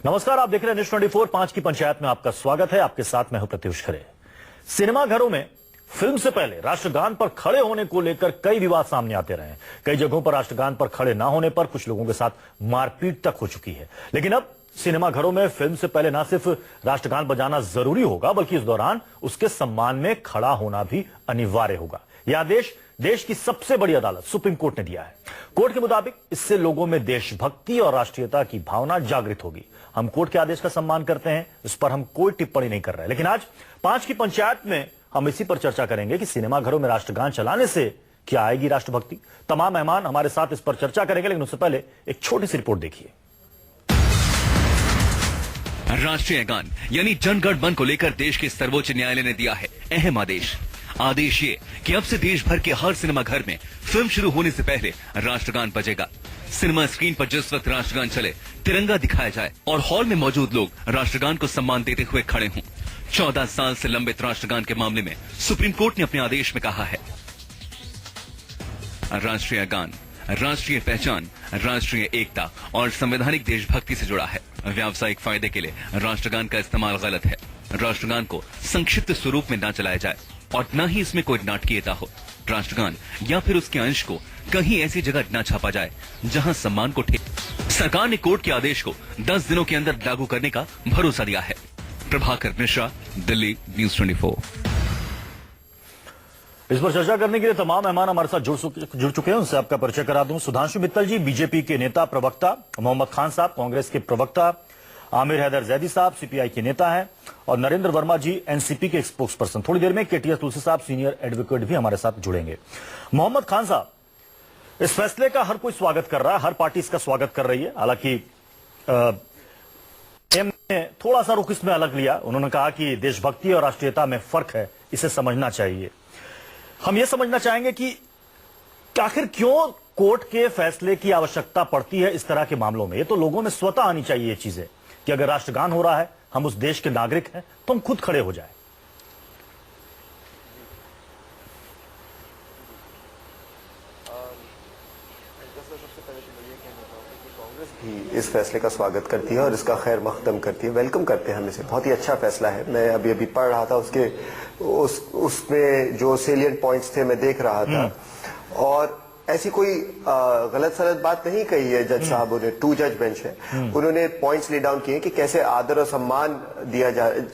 नमस्कार, आप देख रहे हैं न्यूज 24 5 की पंचायत में आपका स्वागत है। आपके साथ मैं हूं प्रत्युष खरे। सिनेमा घरों में फिल्म से पहले राष्ट्रगान पर खड़े होने को लेकर कई विवाद सामने आते रहे हैं। कई जगहों पर राष्ट्रगान पर खड़े न होने पर कुछ लोगों के साथ मारपीट तक हो चुकी है। लेकिन अब सिनेमा घरों में फिल्म से पहले न सिर्फ राष्ट्रगान बजाना जरूरी होगा, बल्कि इस दौरान उसके सम्मान में खड़ा होना भी अनिवार्य होगा। यह आदेश देश की सबसे बड़ी अदालत सुप्रीम कोर्ट ने दिया है। कोर्ट के मुताबिक इससे लोगों में देशभक्ति और राष्ट्रीयता की भावना जागृत होगी। हम कोर्ट के आदेश का सम्मान करते हैं, इस पर हम कोई टिप्पणी नहीं कर रहे। लेकिन आज 5 की पंचायत में हम इसी पर चर्चा करेंगे कि सिनेमा घरों में राष्ट्रगान चलाने से क्या आएगी राष्ट्रभक्ति। तमाम मेहमान हमारे साथ इस पर चर्चा करेंगे, लेकिन उससे पहले एक छोटी सी रिपोर्ट देखिए। राष्ट्रीय गान यानी जनगण मन को लेकर देश के सर्वोच्च न्यायालय ने दिया है अहम आदेश। आदेश ये कि अब से देश भर के हर सिनेमा घर में फिल्म शुरू होने से पहले राष्ट्रगान बजेगा। सिनेमा स्क्रीन पर जिस वक्त राष्ट्रगान चले, तिरंगा दिखाया जाए और हॉल में मौजूद लोग राष्ट्रगान को सम्मान देते हुए खड़े हों। 14 साल से लंबित राष्ट्रगान के मामले में सुप्रीम कोर्ट ने अपने आदेश में कहा है, राष्ट्रीय गान राष्ट्रीय पहचान, राष्ट्रीय एकता और संवैधानिक देशभक्ति से जुड़ा है। व्यावसायिक फायदे के लिए राष्ट्रगान का इस्तेमाल गलत है। राष्ट्रगान को संक्षिप्त स्वरूप में न चलाया जाए और न ही इसमें कोई नाटकीयता हो। राष्ट्रगान या फिर उसके अंश को कहीं ऐसी जगह न छापा जाए जहां सम्मान को ठेस। सरकार ने कोर्ट के आदेश को 10 दिनों के अंदर लागू करने का भरोसा दिया है। प्रभाकर मिश्रा, दिल्ली, न्यूज 24। इस पर चर्चा करने के लिए तमाम मेहमान हमारे साथ जुड़ चुके हैं। उनसे आपका परिचय करा दूं। सुधांशु मित्तल जी, बीजेपी के नेता प्रवक्ता, मोहम्मद खान साहब, कांग्रेस के प्रवक्ता, आमिर हैदर जैदी साहब सीपीआई के नेता हैं, और नरेंद्र वर्मा जी एनसीपी के स्पोक्स पर्सन। थोड़ी देर में केटीएस तुलसी साहब सीनियर एडवोकेट भी हमारे साथ जुड़ेंगे। मोहम्मद खान साहब, इस फैसले का हर कोई स्वागत कर रहा है, हर पार्टी इसका स्वागत कर रही है। हालांकि ने थोड़ा सा रुख इसमें अलग लिया। उन्होंने कहा कि देशभक्ति और राष्ट्रीयता में फर्क है, इसे समझना चाहिए। हम ये समझना चाहेंगे कि आखिर क्यों कोर्ट के फैसले की आवश्यकता पड़ती है इस तरह के मामलों में। ये तो लोगों में स्वतः आनी चाहिए ये चीजें कि अगर राष्ट्रगान हो रहा है, हम उस देश के नागरिक हैं, तो हम खुद खड़े हो जाएं। इस फैसले का स्वागत करती है और इसका खैर मकदम करती है, वेलकम करते हैं हम इसे। बहुत ही अच्छा फैसला है। मैं अभी पढ़ रहा था उसमें जो सेलिएंट पॉइंट्स थे मैं देख रहा था, और ऐसी कोई गलत सलत बात नहीं कही है जज साहब ने। 2 जज बेंच है, उन्होंने पॉइंट्स ली डाउन किए कि कैसे आदर और सम्मान दिया जाए।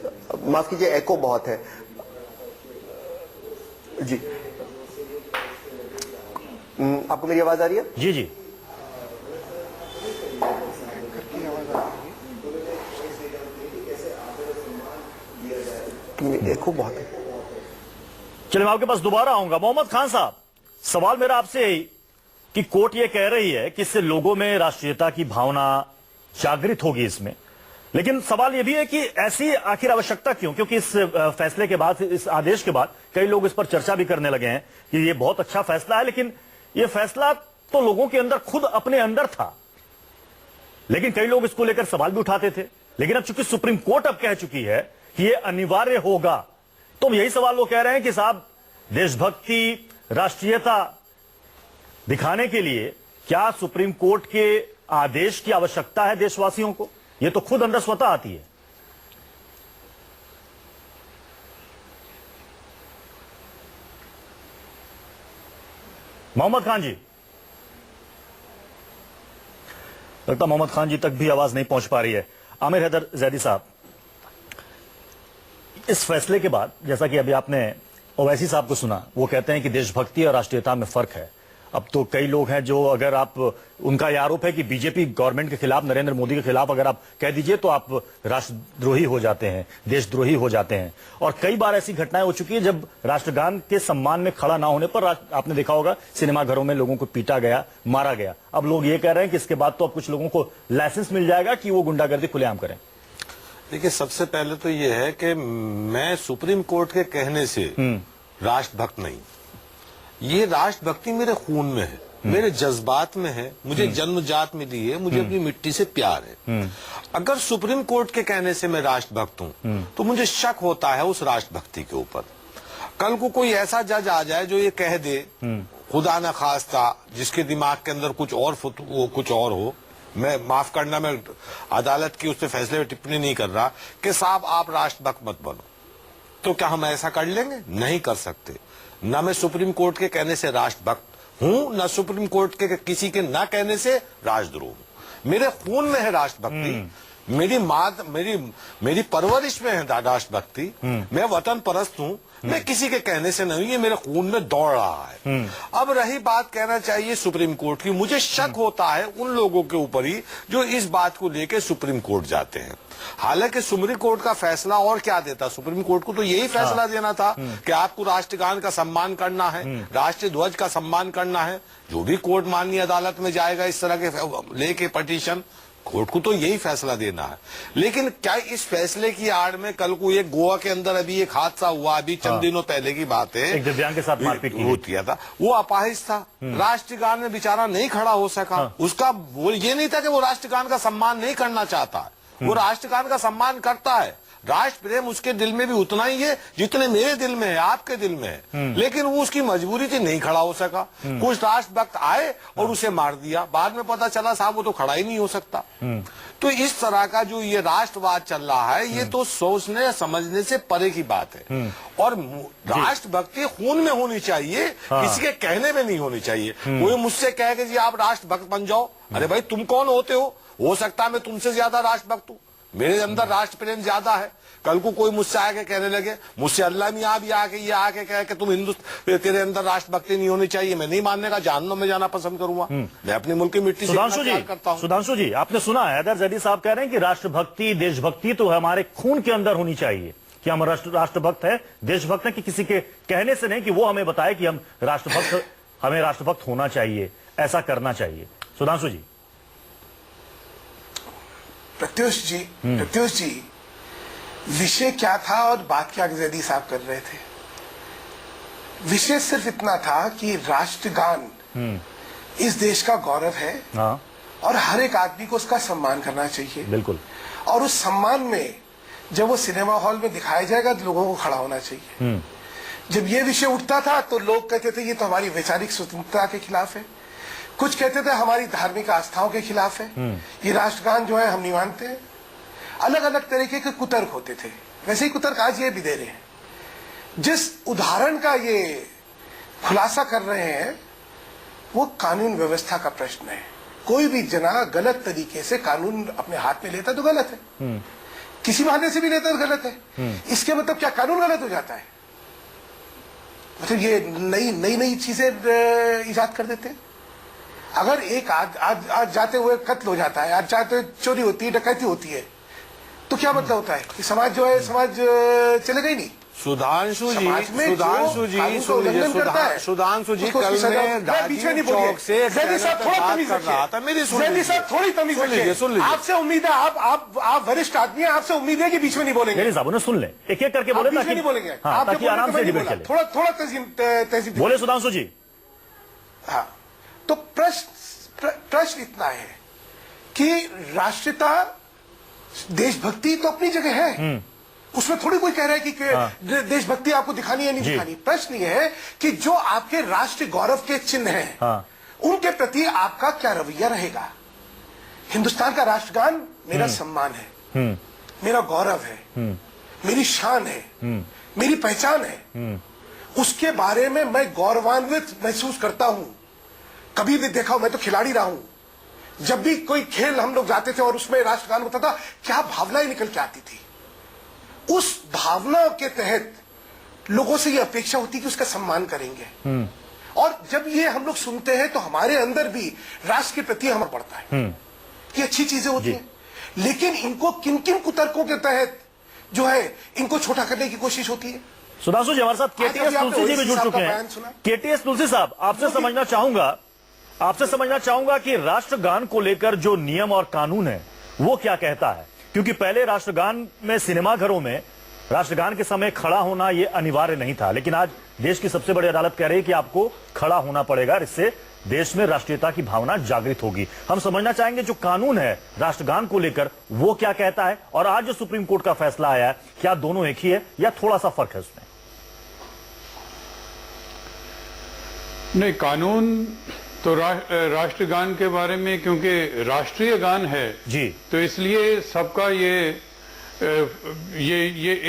माफ कीजिए, एको बहुत है जी। आपको मेरी आवाज आ रही है? जी जी। एको बहुत है। चलिए, मैं आपके पास दोबारा आऊंगा। मोहम्मद खान साहब, सवाल मेरा आपसे यही कि कोर्ट ये कह रही है कि इससे लोगों में राष्ट्रीयता की भावना जागृत होगी इसमें, लेकिन सवाल ये भी है कि ऐसी आखिर आवश्यकता क्यों? क्योंकि इस फैसले के बाद, इस आदेश के बाद कई लोग इस पर चर्चा भी करने लगे हैं कि ये बहुत अच्छा फैसला है, लेकिन ये फैसला तो लोगों के अंदर खुद अपने अंदर था, लेकिन कई लोग इसको लेकर सवाल भी उठाते थे। लेकिन अब चूंकि सुप्रीम कोर्ट अब कह चुकी है कि ये अनिवार्य होगा, तो यही सवाल वो कह रहे हैं कि साहब, देशभक्ति, राष्ट्रीयता दिखाने के लिए क्या सुप्रीम कोर्ट के आदेश की आवश्यकता है देशवासियों को? ये तो खुद अंदर स्वतः आती है। मोहम्मद खान जी, लगता मोहम्मद खान जी तक भी आवाज नहीं पहुंच पा रही है। आमिर हैदर जैदी साहब, इस फैसले के बाद जैसा कि अभी आपने ओवैसी साहब को सुना, वो कहते हैं कि देशभक्ति और राष्ट्रीयता में फर्क है। अब तो कई लोग हैं जो, अगर आप, उनका यह आरोप है कि बीजेपी गवर्नमेंट के खिलाफ, नरेंद्र मोदी के खिलाफ अगर आप कह दीजिए तो आप राष्ट्रद्रोही हो जाते हैं, देशद्रोही हो जाते हैं। और कई बार ऐसी घटनाएं हो चुकी है जब राष्ट्रगान के सम्मान में खड़ा ना होने पर आपने देखा होगा सिनेमा घरों में लोगों को पीटा गया, मारा गया। अब लोग ये कह रहे हैं कि इसके बाद तो अब कुछ लोगों को लाइसेंस मिल जाएगा कि वो गुंडागर्दी खुलेआम करें। देखिए, सबसे पहले तो ये है कि मैं सुप्रीम कोर्ट के कहने से राष्ट्रभक्त नहीं। ये राष्ट्रभक्ति मेरे खून में है, मेरे जज्बात में है, मुझे जन्मजात मिली है, मुझे अपनी मिट्टी से प्यार है। अगर सुप्रीम कोर्ट के कहने से मैं राष्ट्रभक्त हूं, तो मुझे शक होता है उस राष्ट्रभक्ति के ऊपर। कल को कोई ऐसा जज आ जाए जो ये कह दे, खुदा न खास्ता, जिसके दिमाग के अंदर कुछ और हो, मैं माफ करना, मैं अदालत की उससे फैसले में टिप्पणी नहीं कर रहा कि साहब आप राष्ट्रभक्त मत बनो, तो क्या हम ऐसा कर लेंगे? नहीं कर सकते। न मैं सुप्रीम कोर्ट के कहने से राष्ट्रभक्त हूं, न सुप्रीम कोर्ट के किसी के न कहने से राष्ट्रद्रोह हूं। मेरे खून में है राष्ट्रभक्ति, मेरी परवरिश में है राष्ट्रभक्ति, मैं वतन परस्त हूं, मैं किसी के कहने से नहीं, ये मेरे खून में दौड़ रहा है। अब रही बात कहना चाहिए सुप्रीम कोर्ट की, मुझे शक होता है उन लोगों के ऊपर ही जो इस बात को लेकर सुप्रीम कोर्ट जाते हैं। हालांकि सुप्रीम कोर्ट का फैसला और क्या देता, सुप्रीम कोर्ट को तो यही फैसला देना था कि आपको राष्ट्रगान का सम्मान करना है, राष्ट्रीय ध्वज का सम्मान करना है। जो भी कोर्ट माननीय अदालत में जाएगा इस तरह के लेके पिटीशन, कोर्ट को तो यही फैसला देना है। लेकिन क्या इस फैसले की आड़ में कल को एक गोवा के अंदर अभी एक हादसा हुआ, अभी चंद दिनों पहले की बात है, एक दिव्यांग के साथ मारपीट किया था, वो अपाहिज था, राष्ट्रगान में बेचारा नहीं खड़ा हो सका। उसका वो ये नहीं था कि वो राष्ट्रगान का सम्मान नहीं करना चाहता, वो राष्ट्रगान का सम्मान करता है। राष्ट्र प्रेम उसके दिल में भी उतना ही है जितने मेरे दिल में है, आपके दिल में है, लेकिन वो उसकी मजबूरी थी, नहीं खड़ा हो सका। कुछ राष्ट्रभक्त आए और उसे मार दिया, बाद में पता चला साहब वो तो खड़ा ही नहीं हो सकता। तो इस तरह का जो ये राष्ट्रवाद चल रहा है, ये तो सोचने समझने से परे की बात है। और राष्ट्रभक्ति खून में होनी चाहिए, किसी के कहने में नहीं होनी चाहिए। कोई मुझसे कहे कि जी आप राष्ट्रभक्त बन जाओ, अरे भाई तुम कौन होते हो सकता है मैं तुमसे ज्यादा राष्ट्रभक्त हूं, मेरे अंदर राष्ट्र प्रेम ज्यादा है। कल को कोई मुझसे आके कहने लगे, मुझसे अल्लाह मियां भी आके कहे कि तुम तेरे अंदर राष्ट्रभक्ति नहीं होनी चाहिए, मैं नहीं मानने का, जहन्नुम में जाना पसंद करूंगा। मैं अपनी मुल्क की मिट्टी से प्यार करता हूं। सुधांशु जी, आपने सुना हैदर जैदी साहब कह रहे हैं कि राष्ट्रभक्ति देशभक्ति तो हमारे खून के अंदर होनी चाहिए, कि हम राष्ट्रभक्त है, देशभक्त है, कि किसी के कहने से नहीं, कि वो हमें बताए कि हम राष्ट्रभक्त, हमें राष्ट्रभक्त होना चाहिए, ऐसा करना चाहिए। सुधांशु जी। प्रत्युष जी, विषय क्या था और बात क्या जैदी साहब कर रहे थे? विषय सिर्फ इतना था कि राष्ट्रगान इस देश का गौरव है, और हर एक आदमी को उसका सम्मान करना चाहिए। बिल्कुल। और उस सम्मान में जब वो सिनेमा हॉल में दिखाया जाएगा तो लोगों को खड़ा होना चाहिए। जब ये विषय उठता था तो लोग कहते थे ये तो हमारी वैचारिक स्वतंत्रता के खिलाफ है, कुछ कहते थे हमारी धार्मिक आस्थाओं के खिलाफ है, ये राष्ट्रगान जो है हम नहीं मानते हैं। अलग अलग तरीके के कुतर्क होते थे। वैसे ही कुतर्क आज ये भी दे रहे हैं। जिस उदाहरण का ये खुलासा कर रहे हैं वो कानून व्यवस्था का प्रश्न है। कोई भी जना गलत तरीके से कानून अपने हाथ में लेता तो गलत है, किसी बहाने से भी लेता तो गलत है। इसके मतलब क्या कानून गलत हो जाता है? मतलब ये नई चीजें इजाद कर देते हैं। अगर एक आज जाते हुए कत्ल हो जाता है, आज जाते हुए चोरी होती है, डकैती होती है, तो क्या मतलब होता है कि समाज जो है समाज चले गई नहीं। सुधांशु जी कल में बीच में नहीं बोलिए, जैदी साहब थोड़ा तमीज रखिए, जैदी साहब थोड़ी तमीज रखिए। आपसे उम्मीद है, आप वरिष्ठ आदमी हैं, आपसे उम्मीद है कि बीच में नहीं बोलेंगे। जैदी साहब उन्हें सुन ले, एक एक करके बोले, बीच में नहीं बोलेंगे, ताकि आराम से डिबेट चले। थोड़ा तहजीब बोले सुधांशु जी। हाँ, तो प्रश्न इतना है कि राष्ट्रीयता देशभक्ति तो अपनी जगह है, उसमें थोड़ी कोई कह रहा है कि देशभक्ति आपको दिखानी है नहीं दिखानी। प्रश्न ये है कि जो आपके राष्ट्रीय गौरव के चिन्ह हैं, उनके प्रति आपका क्या रवैया रहेगा। हिंदुस्तान का राष्ट्रगान मेरा सम्मान है, मेरा गौरव है, मेरी शान है, मेरी पहचान है, उसके बारे में मैं गौरवान्वित महसूस करता हूं। कभी भी देखा, मैं तो खिलाड़ी रहा हूं, जब भी कोई खेल हम लोग जाते थे और उसमें राष्ट्रगान होता था, क्या भावनाएं निकल के आती थी। उस भावना के तहत लोगों से ये अपेक्षा होती कि उसका सम्मान करेंगे, और जब ये हम लोग सुनते हैं तो हमारे अंदर भी राष्ट्र के प्रति हमें बढ़ता है। ये अच्छी चीजें होती हैं, लेकिन इनको किन किन कुतर्कों के तहत जो है इनको छोटा करने की कोशिश होती है। सुधांशु जी हमारे साथ केटीएस तुलसी जी भी जुड़ चुके हैं। केटीएस तुलसी साहब, आपसे समझना चाहूंगा कि राष्ट्रगान को लेकर जो नियम और कानून है वो क्या कहता है, क्योंकि पहले राष्ट्रगान में सिनेमाघरों में राष्ट्रगान के समय खड़ा होना यह अनिवार्य नहीं था, लेकिन आज देश की सबसे बड़ी अदालत कह रही है कि आपको खड़ा होना पड़ेगा, इससे देश में राष्ट्रीयता की भावना जागृत होगी। हम समझना चाहेंगे जो कानून है राष्ट्रगान को लेकर वो क्या कहता है, और आज जो सुप्रीम कोर्ट का फैसला आया है क्या दोनों एक ही है या थोड़ा सा फर्क है उसमें? नहीं, कानून तो राष्ट्रगान के बारे में, क्योंकि राष्ट्रीय गान है जी, तो इसलिए सबका ये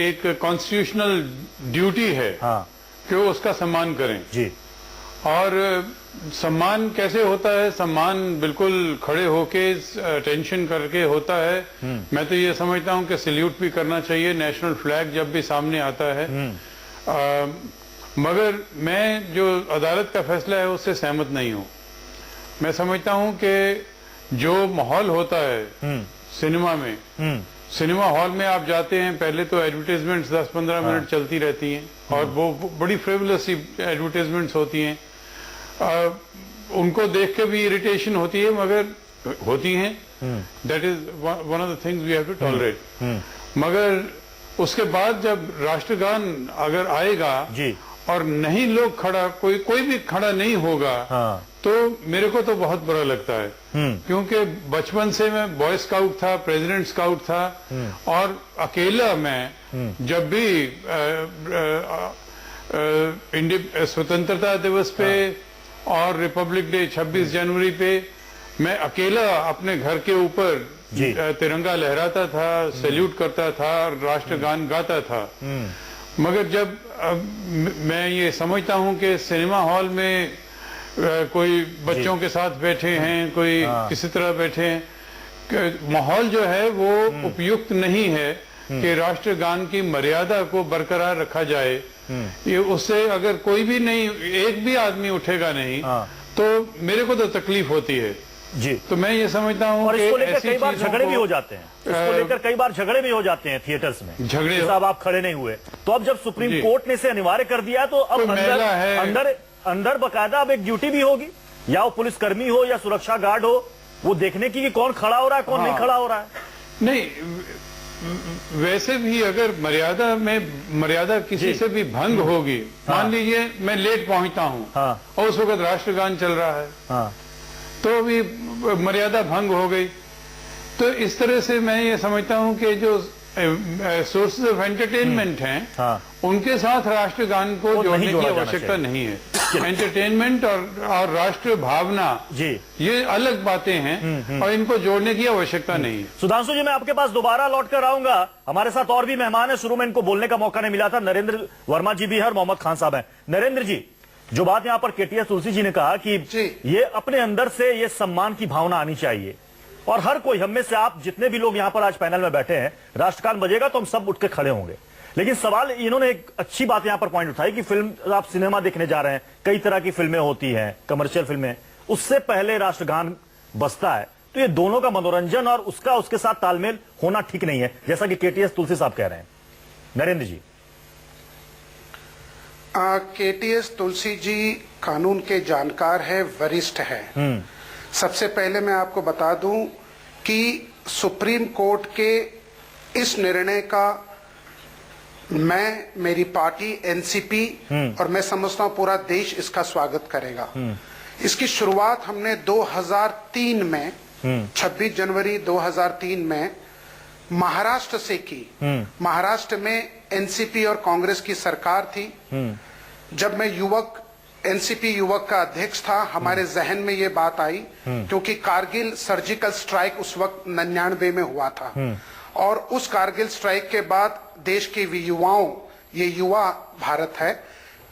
एक कॉन्स्टिट्यूशनल ड्यूटी है हाँ कि वो उसका सम्मान करें। जी, और सम्मान कैसे होता है? सम्मान बिल्कुल खड़े होके टेंशन करके होता है। मैं तो ये समझता हूँ कि सैल्यूट भी करना चाहिए नेशनल फ्लैग जब भी सामने आता है। मगर मैं जो अदालत का फैसला है उससे सहमत नहीं हूँ। मैं समझता हूँ कि जो माहौल होता है सिनेमा में, सिनेमा हॉल में आप जाते हैं, पहले तो एडवर्टाइजमेंट्स 10-15 मिनट चलती रहती हैं और वो बड़ी फ्रिवलस एडवर्टाइजमेंट्स होती हैं। उनको देख के भी इरिटेशन होती है, मगर होती हैं। That is one of the things we have to tolerate. मगर उसके बाद जब राष्ट्रगान अगर आएगा जी, और नहीं लोग खड़ा, कोई भी खड़ा नहीं होगा, हाँ, तो मेरे को तो बहुत बुरा लगता है। क्योंकि बचपन से मैं बॉय स्काउट था, प्रेसिडेंट स्काउट था, और अकेला मैं जब भी स्वतंत्रता दिवस पे और रिपब्लिक डे 26 जनवरी पे मैं अकेला अपने घर के ऊपर तिरंगा लहराता था, सैल्यूट करता था, राष्ट्रगान गाता था। मगर जब मैं ये समझता हूँ कि सिनेमा हॉल में कोई बच्चों के साथ बैठे हैं, कोई किसी तरह बैठे हैं, माहौल जो है वो उपयुक्त नहीं है कि राष्ट्रगान की मर्यादा को बरकरार रखा जाए। ये उससे अगर कोई भी नहीं, एक भी आदमी उठेगा नहीं, तो मेरे को तो तकलीफ होती है जी। तो मैं ये समझता हूँ और इसको लेकर कई बार चीजों झगड़े को- भी हो जाते हैं, इसको लेकर कई बार झगड़े भी हो जाते हैं थिएटर्स में। झगड़े कि साहब आप खड़े नहीं हुए, तो अब जब सुप्रीम जी। कोर्ट ने इसे अनिवार्य कर दिया तो अब कोई महिला है। अंदर बकायदा अब एक ड्यूटी भी होगी, या वो पुलिसकर्मी हो या सुरक्षा गार्ड हो, वो देखने की कि कौन खड़ा हो रहा है, कौन नहीं खड़ा हो रहा है। नहीं, वैसे भी अगर मर्यादा किसी से भी भंग होगी, मान लीजिए मैं लेट पहुंचता हूं हाँ। और उस वक्त राष्ट्रगान चल रहा है, हाँ, तो भी मर्यादा भंग हो गई। तो इस तरह से मैं ये समझता हूं कि जो सोर्सेज ऑफ एंटरटेनमेंट हैं, हाँ। उनके साथ राष्ट्रगान को वो नहीं जोड़ने की जोड़ा जाना आवश्यकता चाहिए। नहीं है। एंटरटेनमेंट और राष्ट्रीय भावना जी। ये अलग बातें हैं और इनको जोड़ने की आवश्यकता नहीं है। सुधांशु जी, मैं आपके पास दोबारा लौट कर आऊंगा। हमारे साथ और भी मेहमान है, शुरू में इनको बोलने का मौका नहीं मिला था। नरेंद्र वर्मा जी भी है और मोहम्मद खान साहब हैं। नरेंद्र जी, जो बात यहां पर केटीएस तुलसी जी ने कहा कि जी। ये अपने अंदर से ये सम्मान की भावना आनी चाहिए, और हर कोई, हम में से आप जितने भी लोग यहां पर आज पैनल में बैठे हैं, राष्ट्रगान बजेगा तो हम सब उठ के खड़े होंगे। लेकिन सवाल, इन्होंने एक अच्छी बात यहां पर पॉइंट उठाई कि फिल्म, आप सिनेमा देखने जा रहे हैं, कई तरह की फिल्में होती हैं, कमर्शियल फिल्में, उससे पहले राष्ट्रगान बजता है, तो ये दोनों का मनोरंजन और उसके साथ तालमेल होना ठीक नहीं है, जैसा कि केटीएस तुलसी साहब कह रहे हैं। नरेंद्र जी। केटीएस तुलसी जी कानून के जानकार है, वरिष्ठ है। सबसे पहले मैं आपको बता दूं कि सुप्रीम कोर्ट के इस निर्णय का मैं, मेरी पार्टी एनसीपी और मैं समझता हूं पूरा देश इसका स्वागत करेगा। इसकी शुरुआत हमने 2003 में 26 जनवरी 2003 में महाराष्ट्र से की। महाराष्ट्र में एनसीपी और कांग्रेस की सरकार थी। जब मैं एनसीपी युवक का अध्यक्ष था, हमारे जहन में ये बात आई, क्योंकि कारगिल सर्जिकल स्ट्राइक उस वक्त 99 में हुआ था, और उस कारगिल स्ट्राइक के बाद देश के युवाओं, ये युवा भारत है,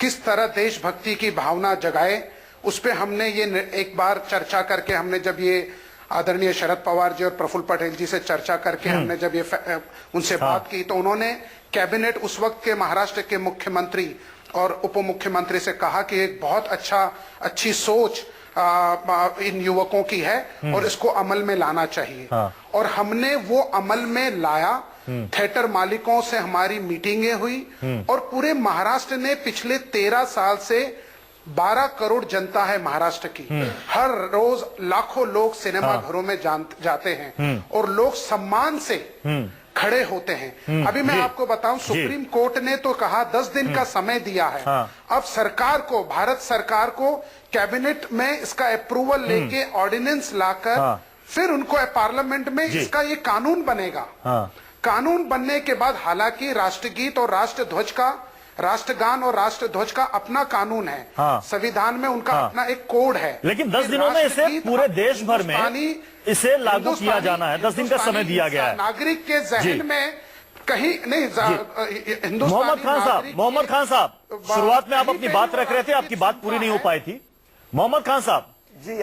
किस तरह देशभक्ति की भावना जगाए, उस पे हमने ये एक बार चर्चा करके, हमने जब ये आदरणीय शरद पवार जी और प्रफुल्ल पटेल जी से चर्चा करके हमने जब ये उनसे बात की, तो उन्होंने कैबिनेट, उस वक्त के महाराष्ट्र के मुख्यमंत्री और उप मुख्यमंत्री से कहा कि एक बहुत अच्छी सोच इन युवकों की है और इसको अमल में लाना चाहिए। और हमने वो अमल में लाया। थिएटर मालिकों से हमारी मीटिंगें हुई और पूरे महाराष्ट्र ने पिछले 13 साल से 12 करोड़ जनता है महाराष्ट्र की, हर रोज लाखों लोग सिनेमा घरों में जाते हैं और लोग सम्मान से खड़े होते हैं। अभी मैं आपको बताऊं, सुप्रीम कोर्ट ने तो कहा 10 दिन का समय दिया है। अब सरकार को, भारत सरकार को कैबिनेट में इसका अप्रूवल लेके ऑर्डिनेंस लाकर फिर उनको पार्लियामेंट में इसका ये कानून बनेगा। कानून बनने के बाद, हालांकि राष्ट्रगीत और राष्ट्र ध्वज का राष्ट्रगान और राष्ट्रध्वज का अपना कानून है। हाँ। संविधान में उनका हाँ। अपना एक कोड है। लेकिन 10 दिनों में इसे पूरे देश भर में इसे लागू किया जाना है। 10 दिन का समय दिया गया है। नागरिक के जहन में कहीं नहीं। मोहम्मद खान साहब शुरुआत में आप अपनी बात रख रहे थे, आपकी बात पूरी नहीं हो पाई थी। मोहम्मद खान साहब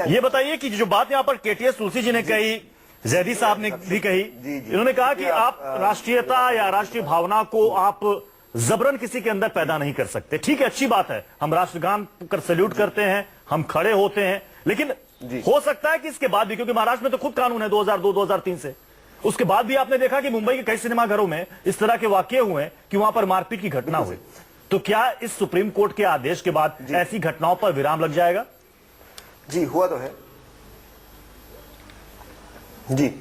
ये बताइए कि जो बात यहाँ पर केटीएस तुलसी जी ने कही, जैदी साहब ने भी कही, इन्होंने कहा कि आप राष्ट्रीयता या राष्ट्रीय भावना को आप जबरन किसी के अंदर पैदा नहीं कर सकते। ठीक है, अच्छी बात है, हम राष्ट्रगान कर सैल्यूट करते हैं, हम खड़े होते हैं, लेकिन हो सकता है कि इसके बाद भी, क्योंकि महाराष्ट्र में तो खुद कानून है 2002-2003 से, उसके बाद भी आपने देखा कि मुंबई के कई सिनेमाघरों में इस तरह के वाकये हुए कि वहां पर मारपीट की घटना हुई। तो क्या इस सुप्रीम कोर्ट के आदेश के बाद ऐसी घटनाओं पर विराम लग जाएगा? जी, हुआ तो है। जी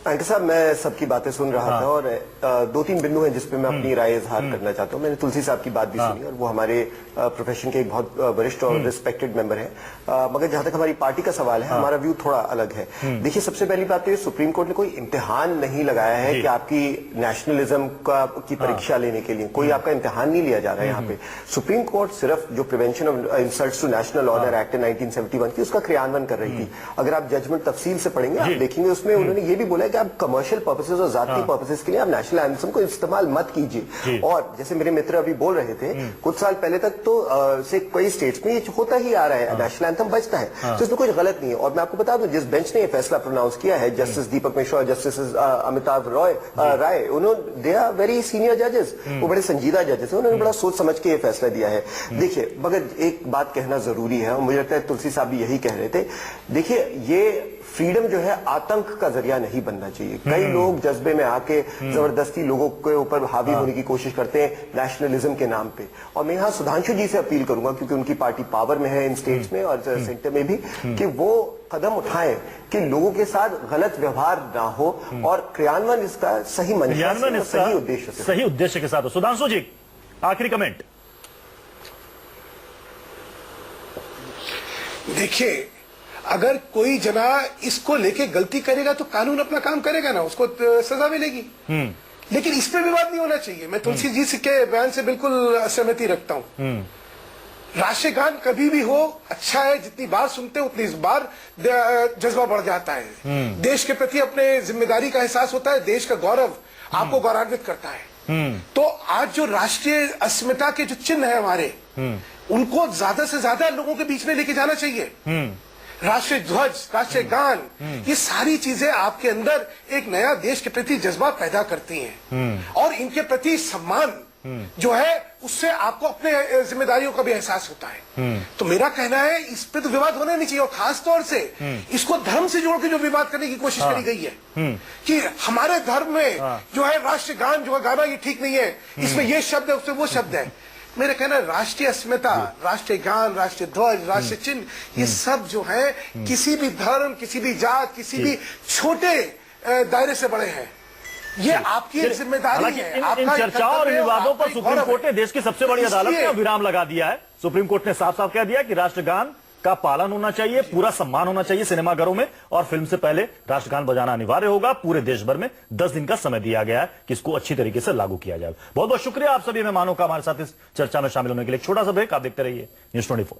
अंकित साहब, मैं सबकी बातें सुन रहा था और 2-3 बिंदु हैं जिसपे मैं अपनी राय इजहार करना चाहता हूं। मैंने तुलसी साहब की बात भी सुनी और वो हमारे प्रोफेशन के एक बहुत वरिष्ठ और रिस्पेक्टेड मेंबर हैं, मगर जहां तक हमारी पार्टी का सवाल है, हमारा व्यू थोड़ा अलग है। देखिए, सबसे पहली बात तो ये, सुप्रीम कोर्ट ने कोई इम्तिहान नहीं लगाया है कि आपकी नेशनलिज्म की परीक्षा लेने के लिए कोई आपका इम्तिहान नहीं लिया जा रहा है। यहाँ पे सुप्रीम कोर्ट सिर्फ जो Prevention of Insults to National Honour Act 1971 की उसका क्रियान्वयन कर रही थी। अगर आप जजमेंट तफसील से पढ़ेंगे, आप देखेंगे उसमें उन्होंने ये भी बोला है कि आप कमर्शियल पर्पसेस और जाती पर्पसेस के लिए आप नेशनल एंथम को इस्तेमाल मत कीजिए। और जैसे मेरे मित्र अभी बोल रहे थे, कुछ साल पहले तक तो से कई स्टेट्स में ये होता ही आ रहा है, नेशनल एंथम बजता है, तो इसमें कुछ गलत नहीं है। और मैं आपको बता दूं, जिस बेंच ने ये फैसला प्रोनाउंस किया है, जस्टिस दीपक मिश्रा और जस्टिस अमिताभ राय, उन्होंने दे आर वेरी सीनियर जजेस, वो बड़े संजीदा जजेस हैं, उन्होंने बड़ा सोच समझ के ये फैसला दिया है। देखिए, मगर एक बात कहना जरूरी है और मुझे लगता है तुलसी साहब भी यही कह रहे थे। देखिए, ये फ्रीडम जो है आतंक का जरिया नहीं बनना चाहिए। कई लोग जज्बे में आके जबरदस्ती लोगों के ऊपर हावी होने की कोशिश करते हैं नेशनलिज्म के नाम पे। और मैं यहाँ सुधांशु जी से अपील करूंगा, क्योंकि उनकी पार्टी पावर में है इन स्टेट्स में और सेंटर में भी, कि वो कदम उठाएं कि लोगों के साथ गलत व्यवहार ना हो और क्रियान्वयन इसका सही मंशा से, सही उद्देश्य के साथ हो। सुधांशु जी, आखिरी कमेंट। देखिए, अगर कोई जना इसको लेके गलती करेगा तो कानून अपना काम करेगा ना, उसको सजा मिलेगी। लेकिन इस पे विवाद नहीं होना चाहिए। मैं तुलसी जी के बयान से बिल्कुल सहमति रखता हूं। राष्ट्रीय गान कभी भी हो अच्छा है, जितनी बार सुनते उतनी बार जज्बा बढ़ जाता है। देश के प्रति अपने जिम्मेदारी का एहसास होता है, देश का गौरव आपको गौरवान्वित करता है। तो आज जो राष्ट्रीय अस्मिता के जो चिन्ह है हमारे, उनको ज्यादा से ज्यादा लोगों के बीच में लेके जाना चाहिए। राष्ट्रीय ध्वज, राष्ट्रीय गान, ये सारी चीजें आपके अंदर एक नया देश के प्रति जज्बा पैदा करती हैं और इनके प्रति सम्मान जो है उससे आपको अपने जिम्मेदारियों का भी एहसास होता है। तो मेरा कहना है, इस पे तो विवाद होना नहीं चाहिए। और खास तौर से इसको धर्म से जोड़ के जो विवाद करने की कोशिश करी गई है कि हमारे धर्म में जो है राष्ट्रीय गान जो है गाना ये ठीक नहीं है, इसमें ये शब्द है, उसमें वो शब्द है। मेरा कहना है, राष्ट्रीय अस्मिता, राष्ट्रीय गान, राष्ट्रीय ध्वज, राष्ट्रीय चिन्ह, ये सब जो है किसी भी धर्म, किसी भी जात, किसी भी छोटे दायरे से बड़े हैं। ये आपकी एक जिम्मेदारी है। इन चर्चाओं और विवादों पर सुप्रीम कोर्ट ने देश की सबसे बड़ी अदालत में विराम लगा दिया है। सुप्रीम कोर्ट ने साफ साफ कह दिया कि राष्ट्रगान का पालन होना चाहिए, पूरा सम्मान होना चाहिए सिनेमाघरों में, और फिल्म से पहले राष्ट्रगान बजाना अनिवार्य होगा। पूरे देश भर में 10 दिन का समय दिया गया है कि इसको अच्छी तरीके से लागू किया जाए। बहुत बहुत शुक्रिया आप सभी मेहमानों का हमारे साथ इस चर्चा में शामिल होने के लिए। छोटा सा ब्रेक, आप देखते रहिए News 24।